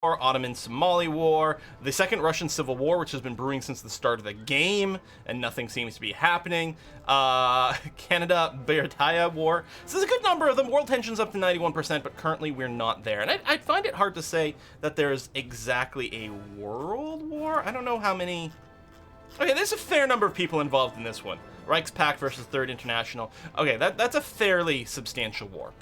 Ottoman Somali War, the Second Russian Civil War, which has been brewing since the start of the game, and nothing seems to be happening. Canada-Bertaya War. So there's a good number of them. World tension's up to 91%, but currently we're not there. And I find it hard to say that there's exactly a world war. I don't know how many... Okay, there's a fair number of people involved in this one. Reichspakt versus Third International. Okay, that's a fairly substantial war.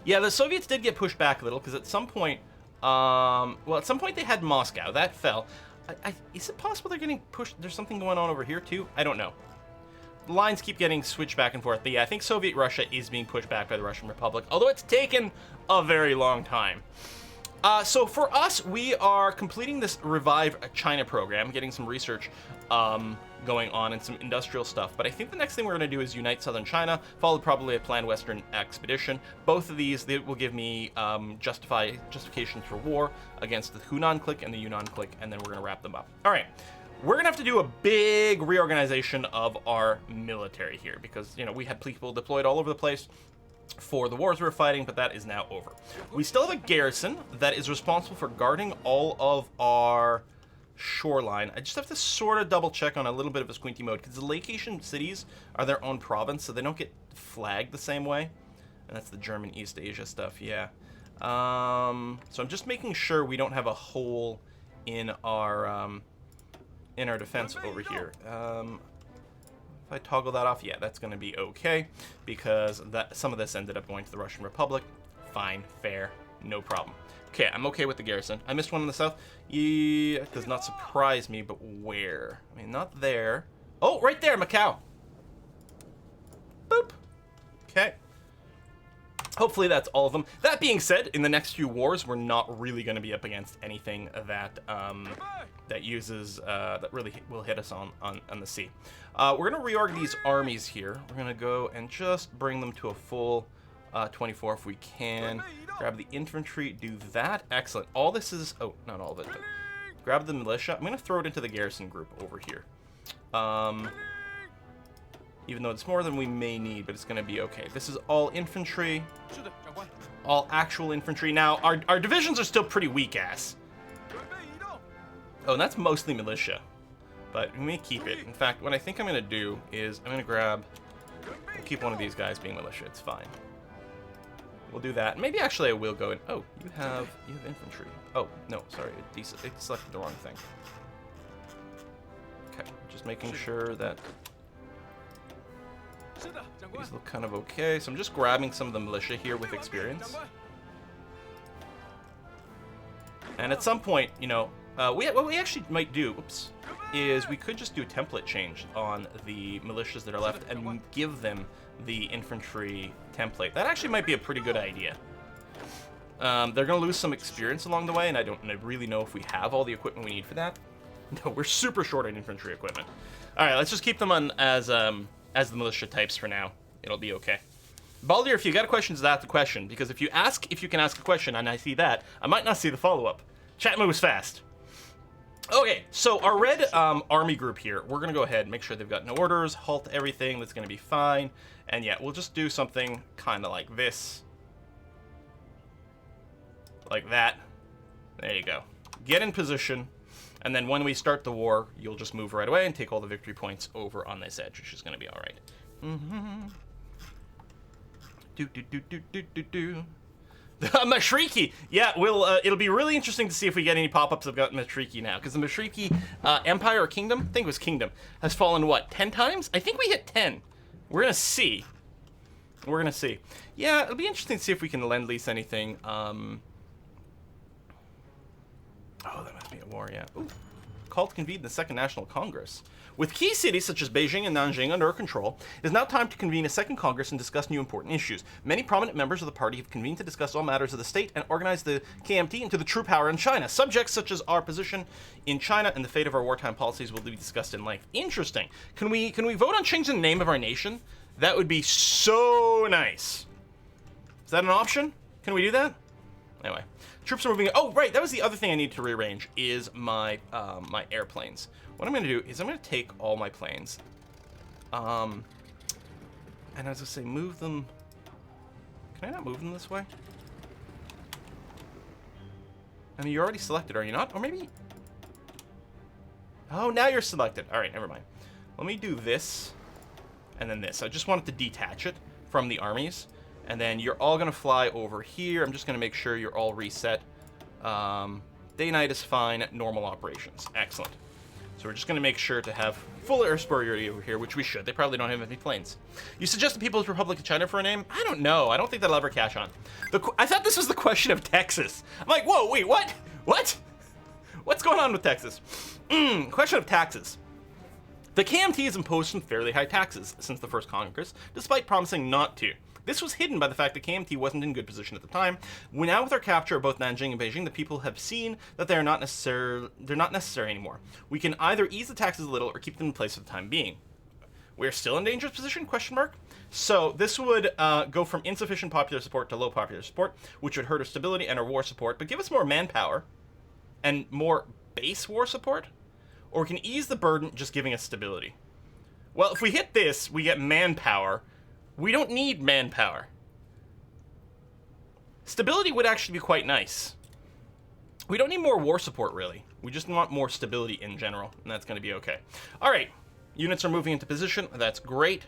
Yeah, the Soviets did get pushed back a little, because at some point... well, at some point they had Moscow. That fell. Is it possible they're getting pushed? There's something going on over here, too? I don't know. The lines keep getting switched back and forth. But yeah, I think Soviet Russia is being pushed back by the Russian Republic, although it's taken a very long time. So for us, we are completing this Revive China program, getting some research going on and some industrial stuff. But I think the next thing we're going to do is unite southern China, followed probably a planned western expedition. Both of these, they will give me justifications for war against the Hunan clique and the Yunnan clique, and then we're going to wrap them up. All right. We're going to have to do a big reorganization of our military here because, you know, we had people deployed all over the place for the wars we were fighting, but that is now over. We still have a garrison that is responsible for guarding all of our shoreline. I just have to sort of double check on a little bit of a squinty mode because the location cities are their own province, so they don't get flagged the same way. And that's the German East Asia stuff, yeah. So I'm just making sure we don't have a hole in our defense over here. If I toggle that off, yeah, that's going to be okay because some of this ended up going to the Russian Republic. Fine, fair, no problem. Okay, I'm okay with the garrison. I missed one in the south. Yeah, it does not surprise me, but where? I mean, not there. Oh, right there, Macau. Boop. Okay. Hopefully that's all of them. That being said, in the next few wars, we're not really going to be up against anything that that uses that really will hit us on the sea. We're going to reorg these armies here. We're going to go and just bring them to a full 24 if we can. Grab the infantry, do that. Excellent. All this is... Oh, not all of it. But grab the militia. I'm going to throw it into the garrison group over here. Even though it's more than we may need, but it's going to be okay. This is all infantry. All actual infantry. Now, our divisions are still pretty weak-ass. Oh, and that's mostly militia. But we may keep it. In fact, what I think I'm going to do is I'm going to grab... We'll keep one of these guys being militia. It's fine. We'll do that. Maybe actually I will go in... Oh, you have infantry. Oh, no, sorry. It selected the wrong thing. Okay, just making sure that... These look kind of okay. So I'm just grabbing some of the militia here with experience. And at some point, you know, what we actually might do, oops, is we could just do a template change on the militias that are left and give them the infantry template. That actually might be a pretty good idea. They're going to lose some experience along the way, and I don't really know if we have all the equipment we need for that. No, we're super short on infantry equipment. All right, let's just keep them on as the militia types for now. It'll be okay. Baldir, if you got a question, ask the question, because if you ask if you can ask a question and I see that, I might not see the follow-up. Chat moves fast. Okay, so our red army group here, we're going to go ahead and make sure they've got no orders, halt everything, that's going to be fine. And yeah, we'll just do something kind of like this. Like that. There you go. Get in position. And then when we start the war, you'll just move right away and take all the victory points over on this edge, which is going to be all right. The Mashriki. Yeah, it'll be really interesting to see if we get any pop-ups of Mashriki now, because the Mashriki Empire or Kingdom, I think it was Kingdom, has fallen, what, 10 times? I think we hit 10. We're going to see. We're going to see. Yeah, it'll be interesting to see if we can lend-lease anything. Oh, that must be a war, yeah. Ooh. Call to convene the Second National Congress. With key cities such as Beijing and Nanjing under our control, it is now time to convene a second Congress and discuss new important issues. Many prominent members of the party have convened to discuss all matters of the state and organize the KMT into the true power in China. Subjects such as our position in China and the fate of our wartime policies will be discussed in length. Interesting. Can we vote on changing the name of our nation? That would be so nice. Is that an option? Can we do that? Anyway. Troops are moving. Oh, right. That was the other thing I need to rearrange is my my airplanes. What I'm going to do is I'm going to take all my planes. And as I was going to say, move them. Can I not move them this way? I mean, you're already selected, are you not? Or maybe... Oh, now you're selected. All right, never mind. Let me do this and then this. I just wanted to detach it from the armies. And then you're all going to fly over here. I'm just going to make sure you're all reset. Day-night is fine. Normal operations. Excellent. So we're just going to make sure to have full air superiority over here, which we should. They probably don't have any planes. You suggest the People's Republic of China for a name? I don't know. I don't think that'll ever catch on. I thought this was the question of Texas. I'm like, whoa, wait, what? What? What's going on with Texas? Question of taxes. The KMT has imposed some fairly high taxes since the first Congress, despite promising not to. This was hidden by the fact that KMT wasn't in good position at the time. Now with our capture of both Nanjing and Beijing, the people have seen that they're not necessary anymore. We can either ease the taxes a little or keep them in place for the time being. We're still in dangerous position? Question mark. So this would go from insufficient popular support to low popular support, which would hurt our stability and our war support, but give us more manpower and more base war support. Or we can ease the burden just giving us stability. Well, if we hit this, we get manpower. We don't need manpower. Stability would actually be quite nice. We don't need more war support, really. We just want more stability in general, and that's going to be okay. All right. Units are moving into position. That's great.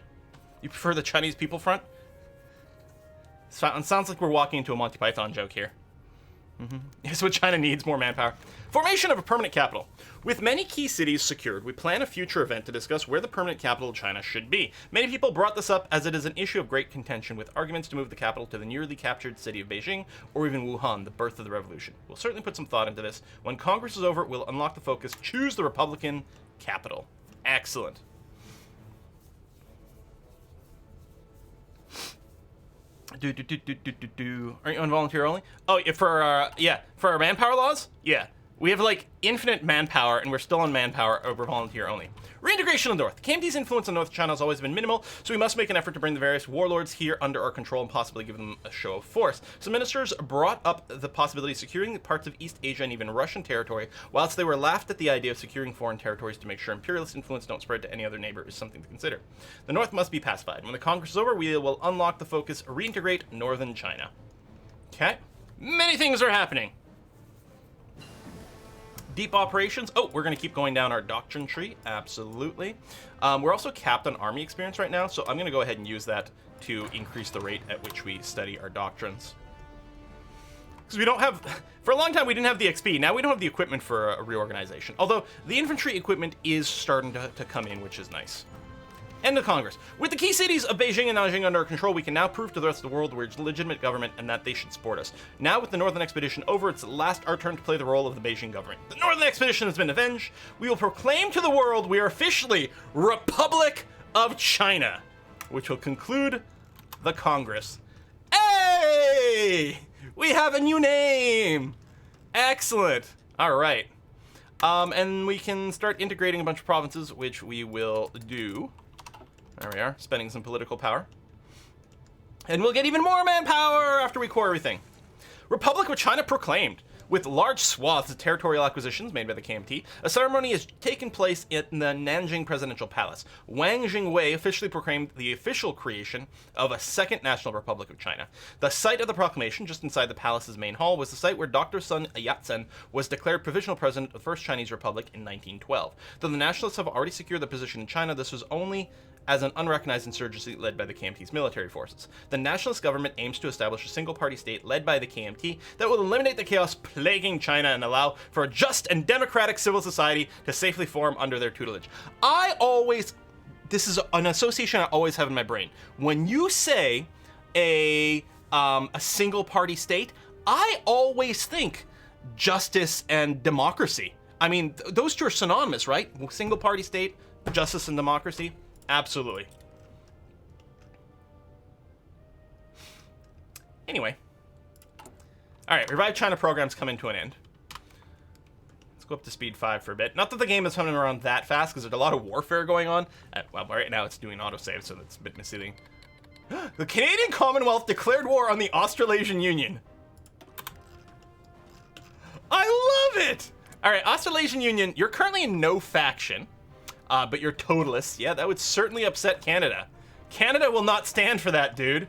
You prefer the Chinese People Front? Sounds like we're walking into a Monty Python joke here. Here's what China needs, more manpower. Formation of a permanent capital. With many key cities secured, we plan a future event to discuss where the permanent capital of China should be. Many people brought this up as it is an issue of great contention, with arguments to move the capital to the nearly captured city of Beijing, or even Wuhan, the birth of the revolution. We'll certainly put some thought into this. When Congress is over, we'll unlock the focus. Choose the Republican capital. Excellent. Are you on volunteer only? Oh, for our manpower laws? Yeah. We have, like, infinite manpower, and we're still on manpower over volunteer only. Reintegration of the North. KMT's influence on North China has always been minimal, so we must make an effort to bring the various warlords here under our control and possibly give them a show of force. Some ministers brought up the possibility of securing parts of East Asia and even Russian territory, whilst they were laughed at the idea of securing foreign territories to make sure imperialist influence don't spread to any other neighbor is something to consider. The North must be pacified. When the Congress is over, we will unlock the focus, reintegrate northern China. Okay. Many things are happening. Deep operations. Oh, we're going to keep going down our doctrine tree. Absolutely. We're also capped on army experience right now, so I'm going to go ahead and use that to increase the rate at which we study our doctrines. Because we don't have... For a long time, we didn't have the XP. Now we don't have the equipment for a reorganization. Although, the infantry equipment is starting to come in, which is nice. End of Congress. With the key cities of Beijing and Nanjing under our control, we can now prove to the rest of the world we're a legitimate government and that they should support us. Now, with the Northern Expedition over, it's our turn to play the role of the Beijing government. The Northern Expedition has been avenged. We will proclaim to the world we are officially Republic of China, which will conclude the Congress. Hey! We have a new name! Excellent. All right. And we can start integrating a bunch of provinces, which we will do. There we are, spending some political power. And we'll get even more manpower after we core everything. Republic of China proclaimed. With large swaths of territorial acquisitions made by the KMT, a ceremony has taken place in the Nanjing Presidential Palace. Wang Jingwei officially proclaimed the official creation of a second National Republic of China. The site of the proclamation, just inside the palace's main hall, was the site where Dr. Sun Yat-sen was declared provisional president of the First Chinese Republic in 1912. Though the nationalists have already secured their position in China, this was only as an unrecognized insurgency led by the KMT's military forces. The nationalist government aims to establish a single-party state led by the KMT that will eliminate the chaos plaguing China and allow for a just and democratic civil society to safely form under their tutelage. This is an association I always have in my brain. When you say a single-party state, I always think justice and democracy. I mean, those two are synonymous, right? Single-party state, justice and democracy. Absolutely. Anyway. Alright, Revive China program's coming to an end. Let's go up to speed 5 for a bit. Not that the game is coming around that fast, because there's a lot of warfare going on. Well, right now it's doing autosave, so that's a bit misleading. The Canadian Commonwealth declared war on the Australasian Union. I love it! Alright, Australasian Union, you're currently in no faction. But you're totalists. Yeah, that would certainly upset Canada. Canada will not stand for that, dude.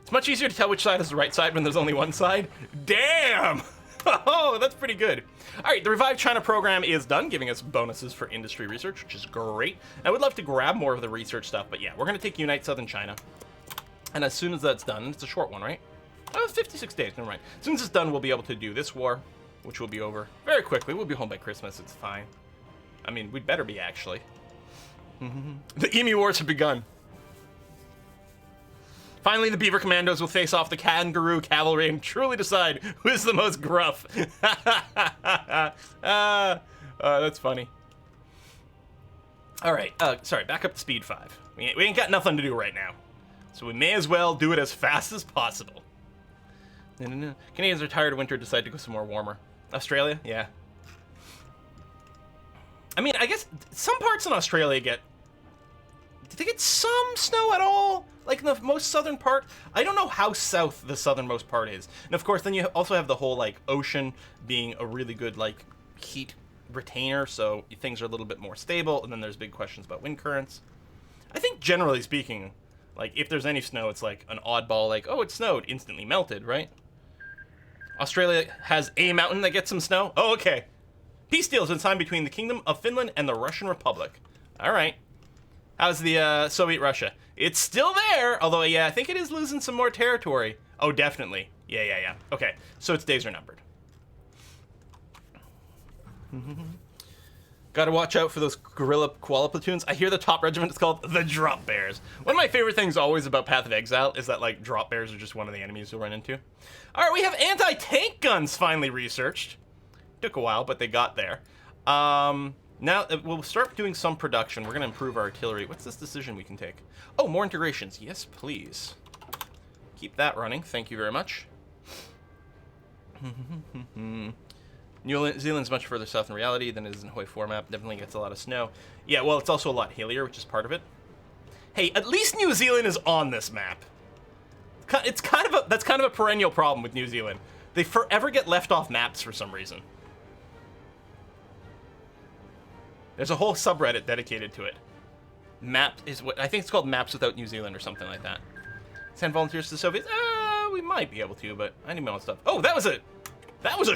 It's much easier to tell which side is the right side when there's only one side. Damn! Oh, that's pretty good. All right, the Revive China program is done, giving us bonuses for industry research, which is great. I would love to grab more of the research stuff, but yeah, we're going to take Unite Southern China. And as soon as that's done, it's a short one, right? Oh, it's 56 days, never mind. As soon as it's done, we'll be able to do this war, which will be over very quickly. We'll be home by Christmas, it's fine. I mean, we'd better be, actually. The Emu Wars have begun. Finally, the Beaver Commandos will face off the Kangaroo Cavalry and truly decide who is the most gruff. That's funny. All right, sorry, back up to speed 5. We ain't got nothing to do right now, so we may as well do it as fast as possible. Canadians are tired of winter, decide to go somewhere warmer. Australia? Yeah. I mean, I guess some parts in Australia did they get some snow at all? Like in the most southern part? I don't know how south the southernmost part is. And of course, then you also have the whole like ocean being a really good like heat retainer, so things are a little bit more stable, and then there's big questions about wind currents. I think generally speaking, like if there's any snow, it's like an oddball, like, oh, it snowed, instantly melted, right? Australia has a mountain that gets some snow? Oh, okay. Peace deal has been signed between the Kingdom of Finland and the Russian Republic. All right. How's the Soviet Russia? It's still there, although, yeah, I think it is losing some more territory. Oh, definitely. Yeah. Okay, so its days are numbered. Gotta watch out for those guerrilla koala platoons. I hear the top regiment is called the Drop Bears. One of my favorite things always about Path of Exile is that, like, drop bears are just one of the enemies you'll run into. All right, we have anti-tank guns finally researched. Took a while, but they got there. Now, we'll start doing some production. We're going to improve our artillery. What's this decision we can take? Oh, more integrations. Yes, please. Keep that running. Thank you very much. New Zealand's much further south in reality than it is in Hoi 4 map. Definitely gets a lot of snow. Yeah, well, it's also a lot hillier, which is part of it. Hey, at least New Zealand is on this map. That's kind of a perennial problem with New Zealand. They forever get left off maps for some reason. There's a whole subreddit dedicated to it. Map is what I think it's called Maps Without New Zealand or something like that. Send volunteers to the Soviets? We might be able to, but I need my own stuff. Oh, that was a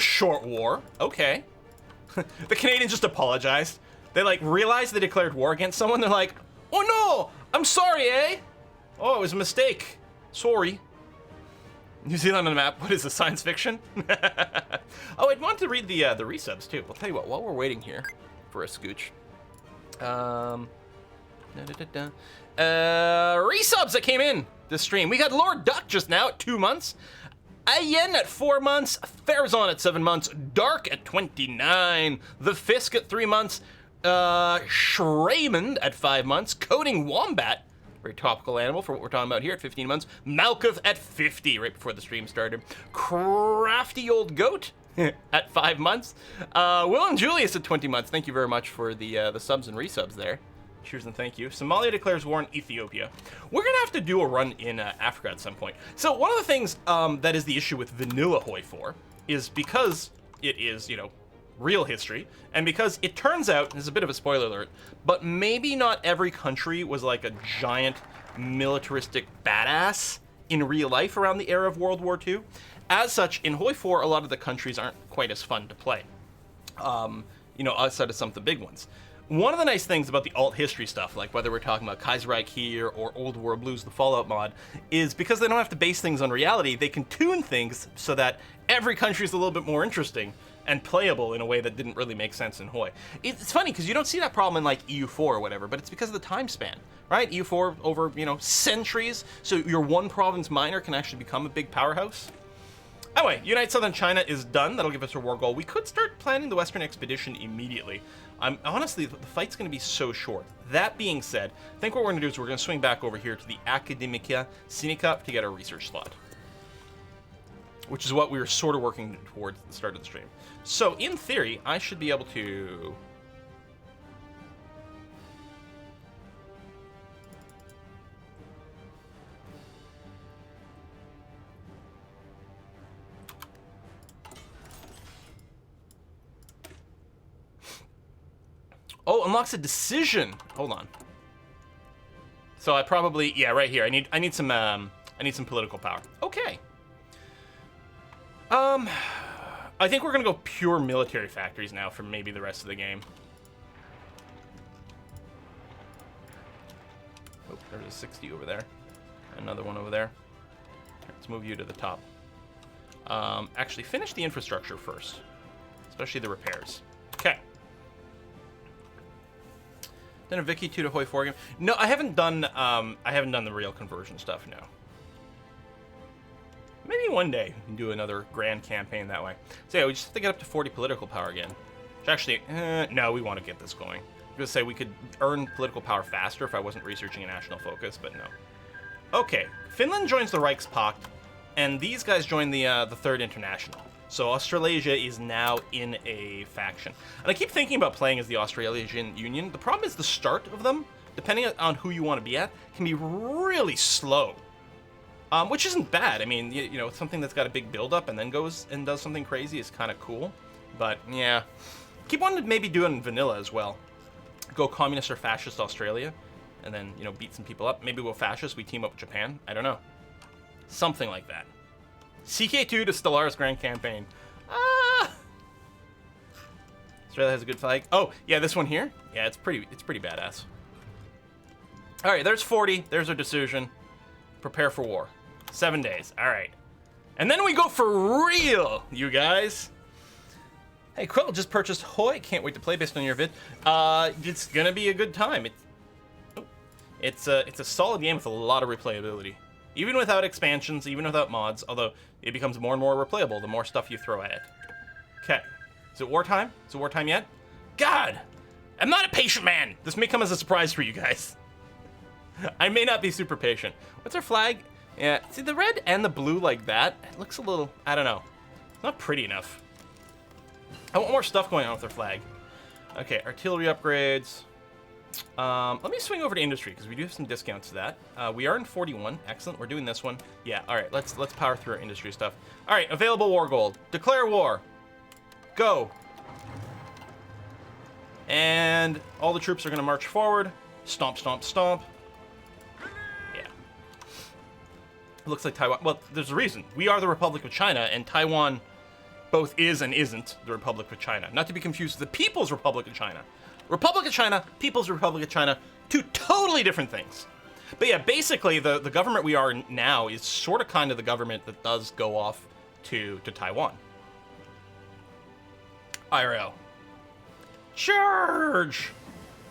short war. Okay. The Canadians just apologized. They like realized they declared war against someone. They're like, oh no, I'm sorry, eh? Oh, it was a mistake. Sorry. New Zealand on the map. What is this, science fiction? Oh, I'd want to read the resubs too. I'll tell you what, while we're waiting here for a scooch. Resubs that came in this stream. We got Lord Duck just now at 2 months. Ayen at 4 months. Farazon at 7 months. Dark at 29. The Fisk at 3 months. Shraymond at 5 months. Coding Wombat. Very topical animal for what we're talking about here at 15 months. Malkuth at 50, right before the stream started. Crafty Old Goat at 5 months. Will and Julius at 20 months. Thank you very much for the subs and resubs there. Cheers and thank you. Somalia declares war on Ethiopia. We're going to have to do a run in Africa at some point. So one of the things that is the issue with vanilla Hoi 4 is because it is, you know, real history, and because it turns out, this is a bit of a spoiler alert, but maybe not every country was like a giant militaristic badass in real life around the era of World War II. As such, in Hoi 4, a lot of the countries aren't quite as fun to play, you know, outside of some of the big ones. One of the nice things about the alt history stuff, like whether we're talking about Kaiserreich here or Old War Blues, the Fallout mod, is because they don't have to base things on reality, they can tune things so that every country is a little bit more interesting and playable in a way that didn't really make sense in Hoi. It's funny because you don't see that problem in like EU4 or whatever, but it's because of the time span, right? EU4 over, you know, centuries, so your one province minor can actually become a big powerhouse. Anyway, Unite Southern China is done. That'll give us a war goal. We could start planning the Western Expedition immediately. Honestly, the fight's going to be so short. That being said, I think what we're going to do is we're going to swing back over here to the Academia Sinica to get our research slot, which is what we were sort of working towards at the start of the stream. So, in theory, I should be able to... Oh, unlocks a decision. Hold on. So I probably, yeah, right here. I need some I need some political power. Okay. I think we're gonna go pure military factories now for maybe the rest of the game. Oh, there's a 60 over there. Another one over there. Let's move you to the top. Actually, finish the infrastructure first, especially the repairs. Okay. Then a Vicky 2 to Hoi 4 game. No, I haven't done the real conversion stuff. No. Maybe one day we can do another grand campaign that way. So yeah, we just have to get up to 40 political power again. Which actually, no, we want to get this going. I was gonna say we could earn political power faster if I wasn't researching a national focus, but no. Okay, Finland joins the Reichspakt, and these guys join the Third International. So Australasia is now in a faction. And I keep thinking about playing as the Australasian Union. The problem is the start of them, depending on who you want to be at, can be really slow. Which isn't bad. I mean, you know, something that's got a big build-up and then goes and does something crazy is kind of cool. But, yeah. Keep wanting to maybe do it in vanilla as well. Go communist or fascist Australia, and then, you know, beat some people up. Maybe go fascist, we team up with Japan. I don't know. Something like that. CK2 to Stellaris Grand Campaign. Australia has a good flag. Oh, yeah, this one here? Yeah, it's pretty badass. Alright, there's 40. There's our decision. Prepare for war. 7 days. Alright. And then we go for real, you guys. Hey, Quill just purchased Hoi. Can't wait to play based on your vid. It's gonna be a good time. It's a solid game with a lot of replayability. Even without expansions, even without mods, although it becomes more and more replayable the more stuff you throw at it. Okay. Is it wartime? Is it wartime yet? God! I'm not a patient man! This may come as a surprise for you guys. I may not be super patient. What's our flag? Yeah, see the red and the blue like that? It looks a little, I don't know. It's not pretty enough. I want more stuff going on with our flag. Okay, artillery upgrades. Let me swing over to industry because we do have some discounts to that. We are in 41. Excellent. We're doing this one. Yeah. All right. Let's power through our industry stuff. All right. Available war gold. Declare war. Go. And all the troops are going to march forward. Stomp, stomp, stomp. Yeah. It looks like Taiwan. Well, there's a reason. We are the Republic of China, and Taiwan both is and isn't the Republic of China. Not to be confused with the People's Republic of China. Republic of China, People's Republic of China, two totally different things. But yeah, basically the government we are in now is sort of kind of the government that does go off to Taiwan. IRL. Charge!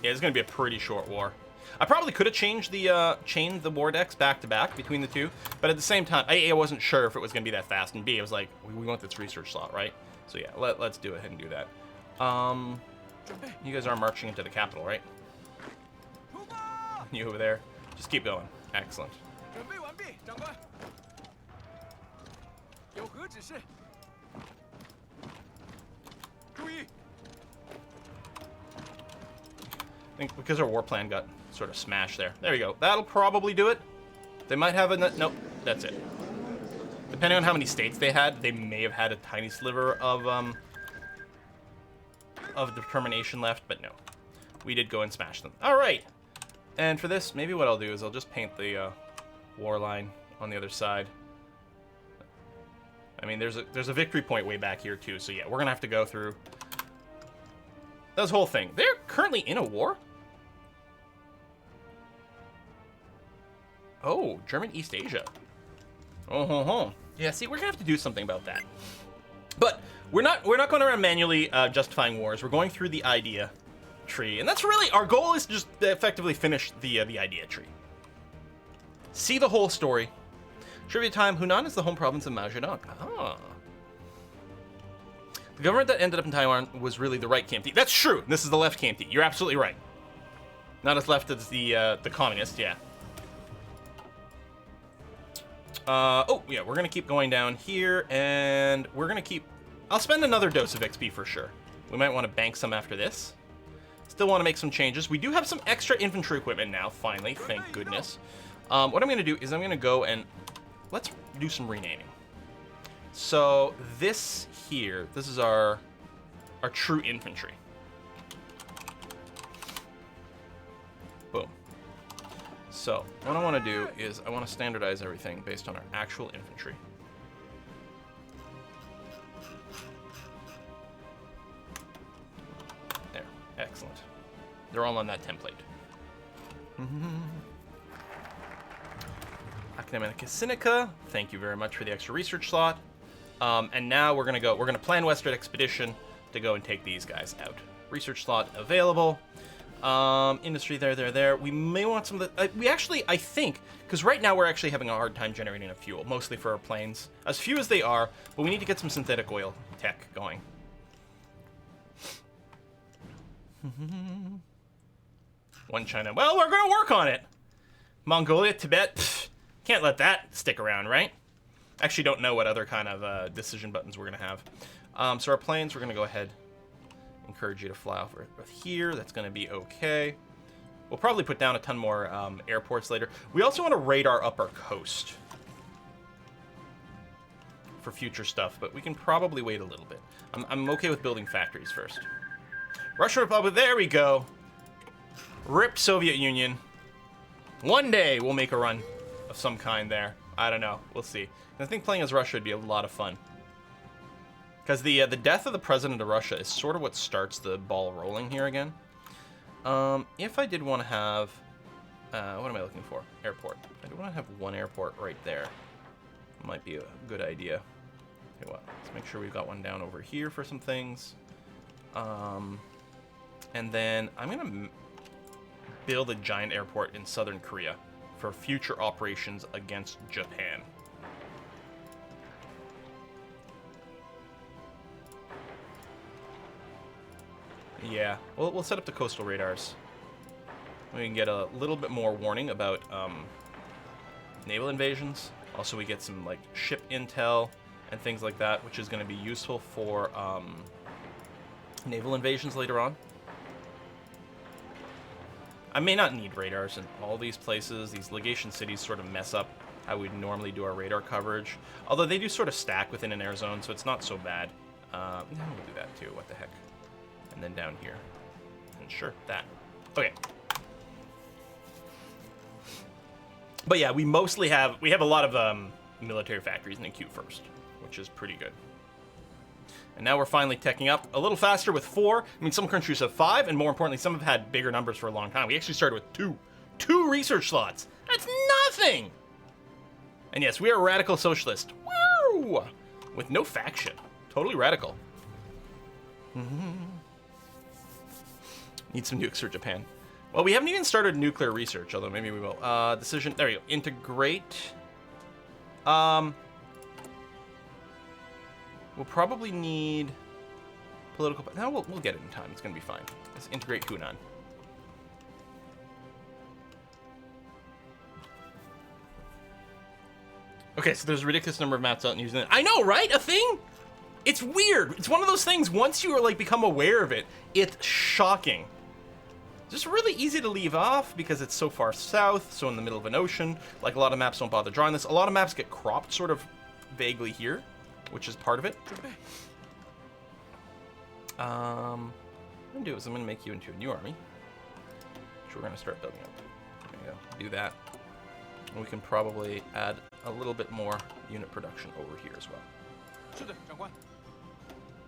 Yeah, it's going to be a pretty short war. I probably could have changed the chained the war decks back to back between the two, but at the same time, A, I wasn't sure if it was going to be that fast, and B, I was like, we want this research slot, right? So yeah, let's do ahead and do that. You guys are marching into the capital, right? You over there. Just keep going. Excellent. I think because our war plan got sort of smashed there. There we go. That'll probably do it. They might have a... Nope, that's it. Depending on how many states they had, they may have had a tiny sliver of determination left, but no. We did go and smash them. All right. And for this, maybe what I'll do is I'll just paint the war line on the other side. I mean, there's a victory point way back here, too. So, yeah, we're going to have to go through this whole thing. They're currently in a war? Oh, German East Asia. Oh. Yeah, see, we're going to have to do something about that. But we're not going around manually justifying wars. We're going through the idea tree. And that's really, our goal is to just effectively finish the idea tree. See the whole story. Trivia time, Hunan is the home province of Mao Zedong. Ah. The government that ended up in Taiwan was really the right KMT. That's true. This is the left KMT. You're absolutely right. Not as left as the communist, yeah. Oh, yeah, we're going to keep going down here, and we're going to keep... I'll spend another dose of XP for sure. We might want to bank some after this. Still want to make some changes. We do have some extra infantry equipment now, finally, thank goodness. What I'm going to do is I'm going to go and... Let's do some renaming. So, this here, this is our true infantry. So, what I want to do is I want to standardize everything based on our actual infantry. There. Excellent. They're all on that template. Academica Sinica, thank you very much for the extra research slot. And now we're gonna plan Western Expedition to go and take these guys out. Research slot available. Industry there. We may want some of the... we actually, I think, because right now we're actually having a hard time generating enough fuel, mostly for our planes. As few as they are, but we need to get some synthetic oil tech going. One China. Well, we're going to work on it. Mongolia, Tibet, pff, can't let that stick around, right? Actually don't know what other kind of decision buttons we're going to have. So our planes, we're going to go ahead. Encourage you to fly over with here. That's going to be okay. We'll probably put down a ton more airports later. We also want to radar up our coast for future stuff, but we can probably wait a little bit. I'm okay with building factories first. Russian Republic, there we go. Rip Soviet Union. One day we'll make a run of some kind there. I don't know. We'll see. I think playing as Russia would be a lot of fun. Because the death of the president of Russia is sort of what starts the ball rolling here again. If I did want to have... what am I looking for? Airport. I do want to have one airport right there. Might be a good idea. Okay, well, let's make sure we've got one down over here for some things. And then I'm going to build a giant airport in southern Korea for future operations against Japan. Yeah, we'll set up the coastal radars. We can get a little bit more warning about naval invasions. Also, we get some like ship intel and things like that, which is going to be useful for naval invasions later on. I may not need radars in all these places. These legation cities sort of mess up how we'd normally do our radar coverage. Although they do sort of stack within an air zone, so it's not so bad. Yeah, we'll do that too. What the heck? And then down here. And sure, that. Okay. But yeah, we mostly have... we have a lot of military factories in the queue first, which is pretty good. And now we're finally teching up a little faster with 4. I mean, some countries have 5, and more importantly, some have had bigger numbers for a long time. We actually started with 2. 2 research slots. That's nothing! And yes, we are radical socialist. Woo! With no faction. Totally radical. Need some nukes for Japan. Well, we haven't even started nuclear research, although maybe we will. Decision. There we go. Integrate. We'll probably need political... no, we'll get it in time. It's going to be fine. Let's integrate Hunan. Okay, so there's a ridiculous number of maps out in New Zealand. I know, right? A thing? It's weird. It's one of those things, once you are, like, become aware of it, it's shocking. Just really easy to leave off because it's so far south, so in the middle of an ocean. Like, a lot of maps don't bother drawing this. A lot of maps get cropped sort of vaguely here, which is part of it. What I'm going to do is I'm going to make you into a new army, which we're going to start building up. There you go. Do that. And we can probably add a little bit more unit production over here as well.